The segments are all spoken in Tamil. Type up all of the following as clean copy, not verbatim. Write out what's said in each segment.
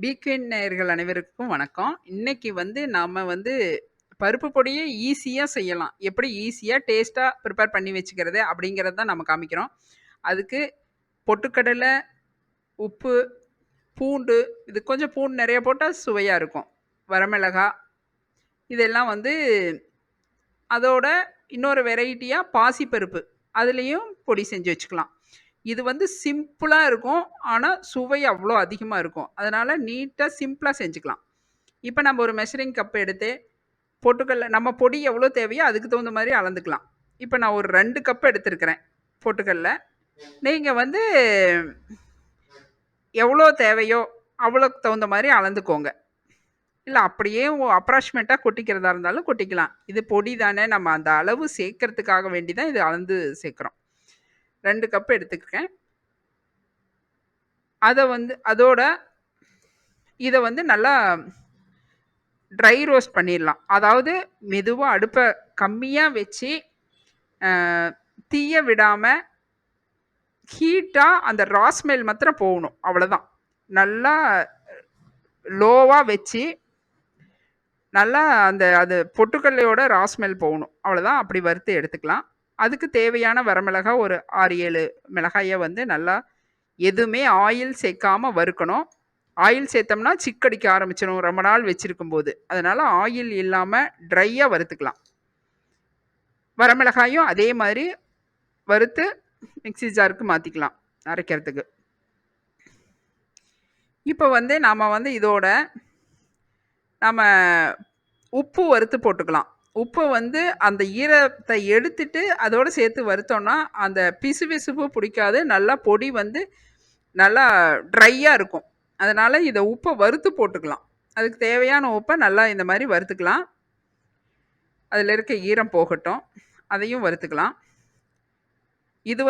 வீக்கெண்ட் நேயர்கள் அனைவருக்கும் வணக்கம். இன்னைக்கு நாம பருப்பு பொடிய ஈஸியா செய்யலாம். எப்படி ஈஸியா டேஸ்ட்டா ப்ரிப்பேர் பண்ணி வச்சுக்கிறது அப்படிங்கிறது தான் நம்ம காமிக்கிறோம். அதுக்கு பொட்டுக்கடலை, உப்பு, பூண்டு இது கொஞ்சம் பூண்டு நெறைய போட்டா சுவையா இருக்கும். வரமிளகா இதெல்லாம் அதோட இன்னொரு வெரைட்டியா பாசிப்பருப்பு. அதுலயும் பொடி செஞ்சு வச்சுக்கலாம். இது சிம்பிளா இருக்கும். ஆனா, சுவை அவ்ளோ அதிகமா இருக்கும். அதனால நீட்டா சிம்பிளா செஞ்சுக்கலாம். இப்ப நம்ம ஒரு மெஷரிங் கப் எடுத்து, பொட்டுக்கல்ல நம்ம பொடி எவ்வளோ தேவையோ அதுக்கு தகுந்த மாரி அளந்துக்கலாம். இப்ப நான் ஒரு 2 கப் எடுத்திருக்கிறேன் பொட்டுக்கல்ல. நீங்க எவ்வளோ தேவையோ அவ்வளோக்கு தகுந்த மாரி அளந்துக்கோங்க. இல்ல அப்படியே அப்ராக்ஸிமேட்டா கொட்டிக்கிறதா இருந்தாலும் கொட்டிக்கலாம். இது பொடி தானே நம்ம அந்த அளவு சேர்க்கறதுக்காக வேண்டி தான் இது அளந்து சேர்க்கிறோம். 2 கப் எடுத்துக்கிறேன். அத அதோட இத நல்லா ட்ரை ரோஸ்ட் பண்ணிடலாம். அதாவது மெதுவா அடுப்ப கம்மியா வச்சு, அ தீய விடாம ஹீட்டா அந்த ரா ஸ்மெல் மாத்திரம் போகணும். அவ்வளோதான். நல்லா லோவா வச்சு, நல்லா அது பொட்டுக்கல்லையோட ரா ஸ்மெல் போகணும். அவ்வளோதான். அப்படி வறுத்து எடுத்துக்கலாம். அதுக்கு தேவையான வரமிளகா ஒரு 6, 7 மிளகாய நல்லா எதுவுமே ஆயில் சேர்க்காம வறுக்கணும். ஆயில் சேர்த்தோம்னா சிக்கடிக்க ஆரம்பிச்சிடும் ரொம்ப நாள் வச்சிருக்கும்போது. அதனால ஆயில் இல்லாம ட்ரையா வறுத்துக்கலாம். வரமிளகாயும் அதே மாதிரி வறுத்து மிக்ஸி ஜாருக்கு மாற்றிக்கலாம் அரைக்கிறதுக்கு. இப்போ நாம இதோட நம்ம உப்பு வறுத்து போட்டுக்கலாம். உப்பு அந்த ஈரத்தை எடுத்துட்டு அதோட சேர்த்து வறுத்தோம்னா அந்த பிசுபிசுப்பு பிடிக்காது. நல்லா பொடி நல்லா ட்ரையா இருக்கும். அதனால இதை உப்பை வறுத்து போட்டுக்கலாம். அதுக்கு தேவையான உப்பை நல்லா இந்த மாதிரி வறுத்துக்கலாம். அதில் இருக்க ஈரம் போகட்டும். அதையும் வறுத்துக்கலாம். இது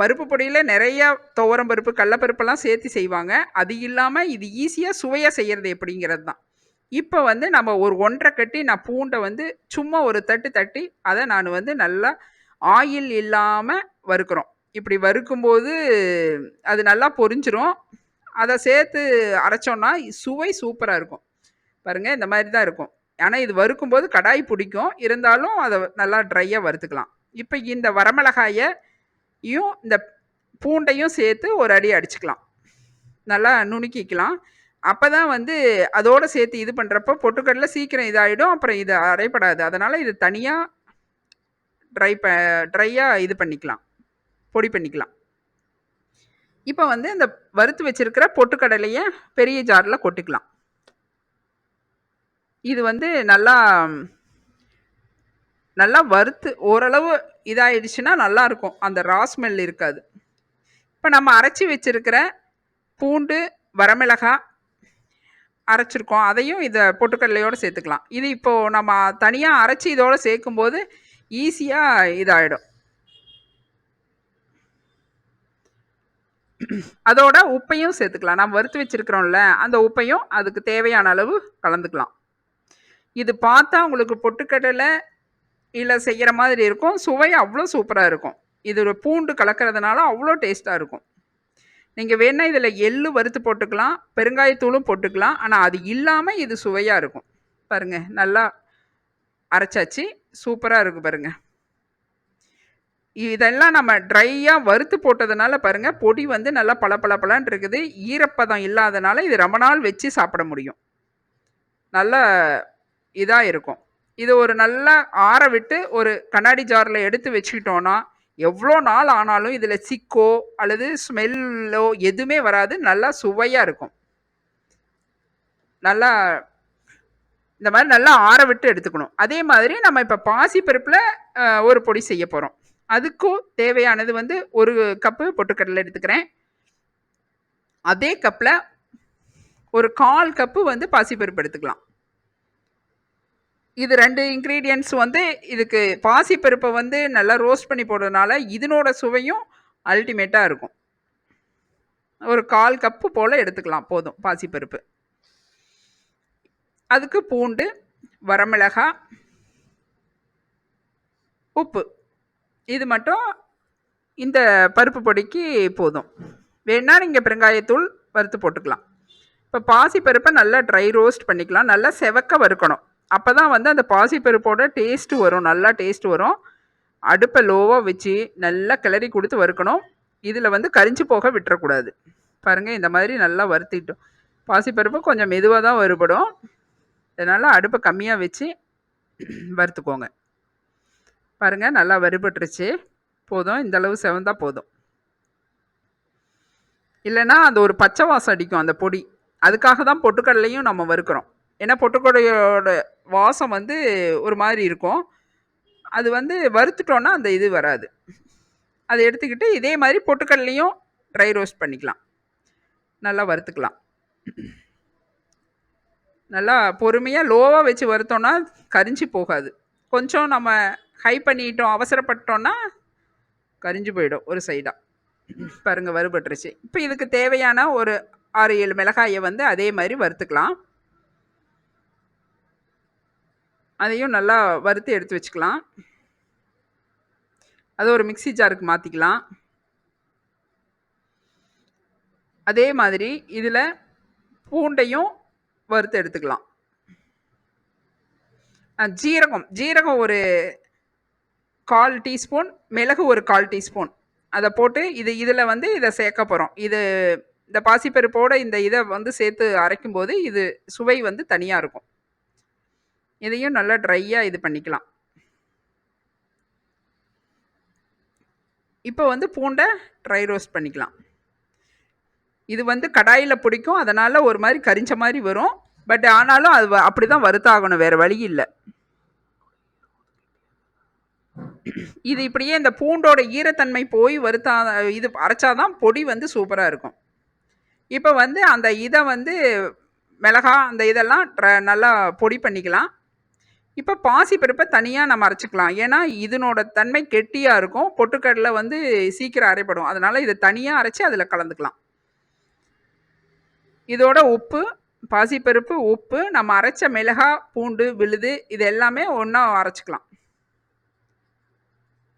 பருப்பு பொடியில் நிறைய துவரம் பருப்பு கடலப்பருப்பெல்லாம் சேர்த்து செய்வாங்க. அது இல்லாமல் இது ஈஸியாக சுவையாக செய்கிறது எப்படிங்கிறது தான். இப்போ நம்ம ஒரு 1.5 கட்டி நான் பூண்டை சும்மா ஒரு தட்டு தட்டி அதை நான் நல்லா ஆயில் இல்லாமல் வறுக்கிறோம். இப்படி வறுக்கும்போது அது நல்லா பொரிஞ்சிரும். அதை சேர்த்து அரைச்சோன்னா சுவை சூப்பராக இருக்கும். பாருங்கள், இந்த மாதிரி தான் இருக்கும். ஆனால் இது வறுக்கும்போது கடாய் பிடிக்கும். இருந்தாலும் அதை நல்லா ட்ரையாக வறுத்துக்கலாம். இப்போ இந்த வரமிளகாயையும் இந்த பூண்டையும் சேர்த்து ஒரு அடி அடிச்சுக்கலாம். நல்லா நுணுக்கிக்கலாம். அப்போ தான் அதோடு சேர்த்து இது பண்ணுறப்போ பொட்டுக்கடலை சீக்கிரம் இதாகிடும். அப்புறம் இது அரைப்படாது. அதனால் இது தனியாக ட்ரையாக இது பண்ணிக்கலாம், பொடி பண்ணிக்கலாம். இப்போ இந்த வறுத்து வச்சிருக்கிற பொட்டுக்கடலையை பெரிய ஜாரில் கொட்டிக்கலாம். இது நல்லா நல்லா வறுத்து ஓரளவு இதாகிடுச்சுன்னா நல்லாயிருக்கும். அந்த ரா ஸ்மெல் இருக்காது. இப்போ நம்ம அரைச்சி வச்சிருக்கிற பூண்டு வரமிளகாய் அரைச்சிருக்கோம். அதையும் இதை பொட்டுக்கடலையோடு சேர்த்துக்கலாம். இது இப்போது நம்ம தனியாக அரைச்சி இதோடு சேர்க்கும்போது ஈஸியாக இதாகிடும். அதோட உப்பையும் சேர்த்துக்கலாம். நம்ம வறுத்து வச்சிருக்கிறோம்ல, அந்த உப்பையும் அதுக்கு தேவையான அளவு கலந்துக்கலாம். இது பார்த்தா உங்களுக்கு பொட்டுக்கடலை இல்லை செய்கிற மாதிரி இருக்கும். சுவை அவ்வளோ சூப்பராக இருக்கும். இது ஒரு பூண்டு கலக்கிறதுனால அவ்வளோ டேஸ்ட்டாக இருக்கும். நீங்கள் வேணால் இதில் எள்ளு வறுத்து போட்டுக்கலாம், பெருங்காயத்தூளும் போட்டுக்கலாம். ஆனால் அது இல்லாமல் இது சுவையாக இருக்கும். பாருங்கள், நல்லா அரைச்சாச்சு. சூப்பராக இருக்குது பாருங்கள். இதெல்லாம் நம்ம ட்ரையாக வறுத்து போட்டதுனால பாருங்கள், பொடி நல்லா பளபளன்னு இருக்குது. ஈரப்பதம் இல்லாதனால இது ரொம்ப நாள் வச்சு சாப்பிட முடியும். நல்லா இதாக இருக்கும். இது ஒரு நல்லா ஆற விட்டு ஒரு கண்ணாடி ஜாரில் எடுத்து வச்சுக்கிட்டோன்னா எவ்வளோ நாள் ஆனாலும் இதில் சிக்கோ அல்லது ஸ்மெல்லோ எதுவுமே வராது. நல்லா சுவையாக இருக்கும். நல்லா இந்த மாதிரி நல்லா ஆற விட்டு எடுத்துக்கணும். அதே மாதிரி நம்ம இப்போ பாசிப்பருப்பில் ஒரு பொடி செய்ய போகிறோம். அதுக்கும் தேவையானது ஒரு கப்பு பொட்டுக்கடலை எடுத்துக்கிறேன். அதே கப்பில் ஒரு 1/4 கப்பு பாசிப்பருப்பு எடுத்துக்கலாம். இது 2 இன்க்ரீடியன்ட்ஸ் இதுக்கு பாசிப்பருப்பை நல்லா ரோஸ்ட் பண்ணி போடுறதுனால இதனோட சுவையும் அல்டிமேட்டாக இருக்கும். ஒரு 1/4 கப்பு போல் எடுத்துக்கலாம் போதும் பாசிப்பருப்பு. அதுக்கு பூண்டு, வரமிளகாய், உப்பு இது மட்டும் இந்த பருப்பு பொடிக்கு போதும். வேணால் நீங்கள் பெருங்காயத்தூள் வறுத்து போட்டுக்கலாம். இப்போ பாசிப்பருப்பை நல்லா ட்ரை ரோஸ்ட் பண்ணிக்கலாம். நல்லா செவக்க வறுக்கணும். அப்போ தான் வந்து அந்த பாசிப்பருப்போட டேஸ்ட்டு வரும், நல்லா டேஸ்ட் வரும். அடுப்பை லோவாக வச்சு நல்லா கிளறி கொடுத்து வறுக்கணும். இதில் வந்து கரிஞ்சு போக விட்டுறக்கூடாது. பாருங்கள், இந்த மாதிரி நல்லா வறுத்திட்டோம். பாசிப்பருப்பு கொஞ்சம் மெதுவாக தான் வறுபடும். அதனால் அடுப்பை கம்மியாக வச்சு வறுத்துக்கோங்க. பாருங்கள், நல்லா வறுபட்டுருச்சு. போதும், இந்தளவு செவந்தா போதும். இல்லைன்னா அந்த ஒரு பச்சை வாசம் அடிக்கும் அந்த பொடி. அதுக்காக தான் பொட்டுக்கடலையும் நம்ம வறுக்கிறோம். ஏன்னா பொட்டுக்கடலையோட வாசம் வந்து ஒரு மாதிரி இருக்கும். அது வந்து வறுத்துட்டோன்னா அந்த இது வராது. அதை எடுத்துக்கிட்டு இதே மாதிரி பொட்டுக்கடலையும் ட்ரை ரோஸ்ட் பண்ணிக்கலாம். நல்லா வறுத்துக்கலாம். நல்லா பொறுமையாக லோவாக வச்சு வறுத்தோன்னா கரிஞ்சு போகாது. கொஞ்சம் நம்ம ஹை பண்ணிட்டோம், அவசரப்பட்டோன்னா கரிஞ்சு போயிடும் ஒரு சைடாக. பாருங்கள், வறுபட்டுருச்சு. இப்போ இதுக்கு தேவையான ஒரு 6-7 மிளகாயை வந்து அதே மாதிரி வறுத்துக்கலாம். அதையும் நல்லா வறுத்து எடுத்து வச்சுக்கலாம். அதை ஒரு மிக்சி ஜாருக்கு மாற்றிக்கலாம். அதே மாதிரி இதில் பூண்டையும் வறுத்து எடுத்துக்கலாம். ஜீரகம் ஒரு 1/4 டீஸ்பூன், மிளகு ஒரு 1/4 டீஸ்பூன் அதை போட்டு இதில் வந்து இதை சேர்க்க போகிறோம். இந்த பாசிப்பருப்போட இந்த இதை வந்து சேர்த்து அரைக்கும்போது இது சுவை வந்து தனியாக இருக்கும். இதையும் நல்லா ட்ரையாக இது பண்ணிக்கலாம். இப்போ வந்து பூண்டை ட்ரை ரோஸ்ட் பண்ணிக்கலாம். இது வந்து கடாயில் பிடிக்கும், அதனால் ஒரு மாதிரி கரிஞ்ச மாதிரி வரும். பட் ஆனாலும் அது அப்படி தான் வறுத்தாகணும், வேறு வழி இல்லை. இது இப்படியே இந்த பூண்டோட ஈரத்தன்மை போய் வறுத்தா இது அரைச்சாதான் பொடி வந்து சூப்பராக இருக்கும். இப்போ வந்து அந்த இதை வந்து மிளகா அந்த இதெல்லாம் நல்லா பொடி பண்ணிக்கலாம். இப்போ பாசிப்பருப்பை தனியாக நம்ம அரைச்சிக்கலாம். ஏன்னா இதனோட தன்மை கெட்டியாக இருக்கும். பொட்டுக்கடலை வந்து சீக்கிரம் அரைப்படும். அதனால் இதை தனியாக அரைச்சி அதில் கலந்துக்கலாம். இதோட உப்பு, பாசிப்பருப்பு, உப்பு, நம்ம அரைச்ச மிளகா, பூண்டு, விழுது இது எல்லாமே ஒன்றா அரைச்சிக்கலாம்.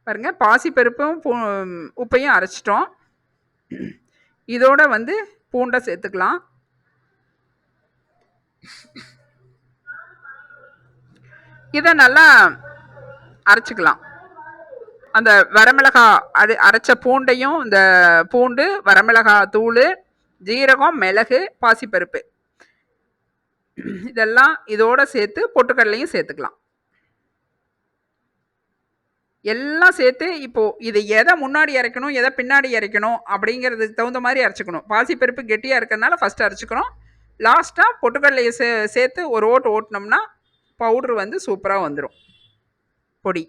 பாருங்கள், பாசிப்பருப்பும் உப்பையும் அரைச்சிட்டோம். இதோட வந்து பூண்டை சேர்த்துக்கலாம். இதை நல்லா அரைச்சிக்கலாம். அந்த வரமிளகா அரைச்ச பூண்டையும், இந்த பூண்டு, வரமிளகா தூள், ஜீரகம், மிளகு, பாசிப்பருப்பு இதெல்லாம் இதோட சேர்த்து பொட்டுக்கடலையும் சேர்த்துக்கலாம். எல்லாம் சேர்த்து இப்போது இது எதை முன்னாடி அரைக்கணும், எதை பின்னாடி அரைக்கணும் அப்படிங்கிறதுக்கு தகுந்த மாதிரி அரைச்சிக்கணும். பாசிப்பருப்பு கெட்டியாக இருக்கிறதுனால ஃபஸ்ட்டு அரைச்சிக்கணும். லாஸ்ட்டாக பொட்டுக்கடலையை சேர்த்து ஒரு ஓட்டினோம்னா பவுட்ரு வந்து சூப்பராக வந்துடும், பொடி.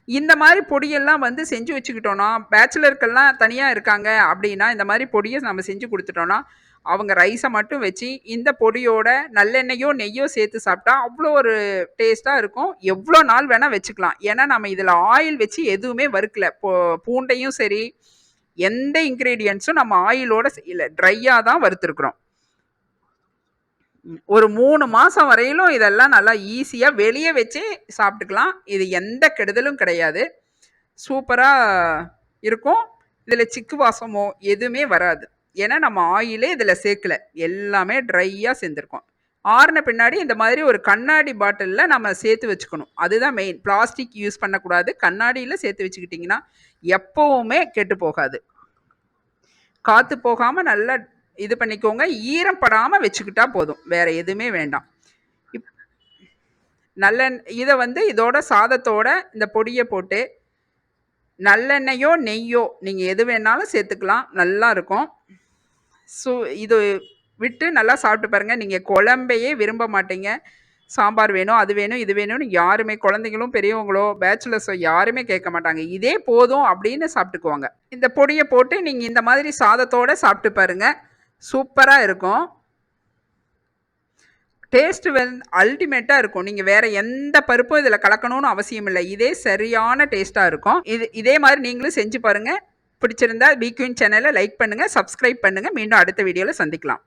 இந்த மாதிரி பொடியெல்லாம் வந்து செஞ்சு வச்சுக்கிட்டோன்னா, பேச்சுலருக்கெல்லாம் தனியாக இருக்காங்க அப்படின்னா இந்த மாதிரி பொடியை நம்ம செஞ்சு கொடுத்துட்டோன்னா அவங்க ரைஸை மட்டும் வச்சு இந்த பொடியோட நல்லெண்ணெயோ நெய்யோ சேர்த்து சாப்பிட்டா அவ்வளோ ஒரு டேஸ்ட்டாக இருக்கும். எவ்வளோ நாள் வேணால் வச்சுக்கலாம். ஏன்னா நம்ம இதில் ஆயில் வச்சு எதுவுமே வறுக்கல. பூண்டையும் சரி எந்த இன்க்ரீடியன்ஸும் நம்ம ஆயிலோட இல்லை, ட்ரையாக தான் வறுத்துருக்குறோம். ஒரு 3 மாதம் வரையிலும் இதெல்லாம் நல்லா ஈஸியாக வெளியே வச்சே சாப்பிட்டுக்கலாம். இது எந்த கெடுதலும் கிடையாது, சூப்பராக இருக்கும். இதில் சிக்கு வாசமோ எதுவுமே வராது. ஏன்னா நம்ம ஆயிலே இதில் சேர்க்கல, எல்லாமே ட்ரையாக சேர்ந்துருக்கோம். ஆறின பின்னாடி இந்த மாதிரி ஒரு கண்ணாடி பாட்டிலில் நம்ம சேர்த்து வச்சுக்கணும். அதுதான் மெயின். பிளாஸ்டிக் யூஸ் பண்ணக்கூடாது. கண்ணாடியில் சேர்த்து வச்சுக்கிட்டிங்கன்னா எப்போவுமே கெட்டு போகாது. காற்று போகாமல் நல்லா இது பண்ணிக்கோங்க. ஈரம் படாமல் வச்சுக்கிட்டா போதும், வேறு எதுவுமே வேண்டாம். இதை வந்து இதோட சாதத்தோட இந்த பொடியை போட்டு நல்லெண்ணெயோ நெய்யோ நீங்கள் எது வேணாலும் சேர்த்துக்கலாம், நல்லா இருக்கும். இது விட்டு நல்லா சாப்பிட்டு பாருங்கள். நீங்கள் குழம்பையே விரும்ப மாட்டீங்க. சாம்பார் வேணும், அது வேணும், இது வேணும்னு யாருமே, குழந்தைங்களும் பெரியவங்களோ பேச்சுலர்ஸோ யாருமே கேட்க மாட்டாங்க. இதே போதும் அப்படின்னு சாப்பிட்டுக்குவாங்க. இந்த பொடியை போட்டு நீங்கள் இந்த மாதிரி சாதத்தோடு சாப்பிட்டு பாருங்கள், சூப்பராக இருக்கும். டேஸ்ட்டு வந்து அல்டிமேட்டாக இருக்கும். நீங்கள் வேறு எந்த பருப்பும் இதில் கலக்கணும்னு அவசியம் இல்லை. இதே சரியான டேஸ்ட்டாக இருக்கும். இதே மாதிரி நீங்களும் செஞ்சு பாருங்கள். பிடிச்சிருந்தா பி குயின் சேனலை லைக் பண்ணுங்கள், சப்ஸ்கிரைப் பண்ணுங்கள். மீண்டும் அடுத்த வீடியோவில் சந்திக்கலாம்.